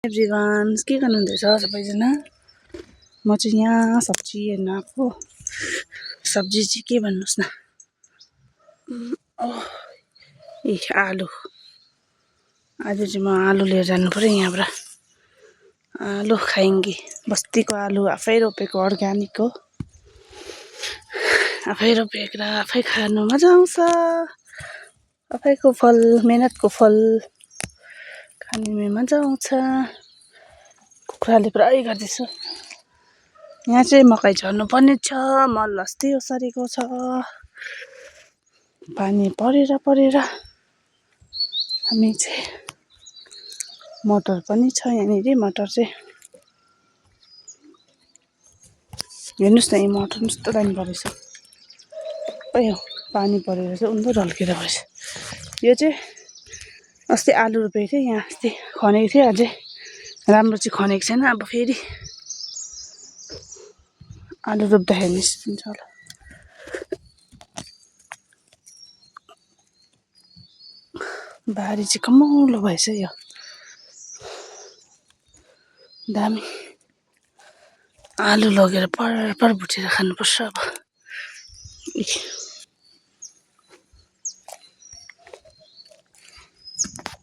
Everyone के गर्नुहुँदैछ सबैजना। म चाहिँ यहाँ सब्जी हेर्न आएको। सब्जी चाहिँ के भन्नुहोस् न, ए आलु। आज चाहिँ म आलु लिएर जानु पर्यो यहाँबाट। आलु खाएँगे, बस्तीको आलु आफै रोपेको अर्ग्यानिक हो। आफै रोपेर आफै खानु मजा आउँछ। आफैको फल, मेहनतको फल खानुमा मजा आउँछ। कुखुराले पुरै गर्दैछ। यहाँ चाहिँ मकै झर्नु पर्ने छ, मल अस्ति ओसारेको छ। पानी परेर हामी चाहिँ मटर पनि छ यहाँनिर। मटर चाहिँ हेर्नुहोस् न, यो मटर कस्तो दामी परेछ। सबै पानी परेर चाहिँ उन्दो ढल्केर भएछ। यो चाहिँ अस्ति आलु रोपेको थिएँ यहाँ, अस्ति खनेको थिएँ। अझै राम्रो चाहिँ खनेको छैन। अब फेरि आलु रोप्दाखेरि निस्किन्छ होला। बारी चाहिँ कमौलो भएछ यो, दामी। आलु लगेर पर भुटेर खानुपर्छ अब।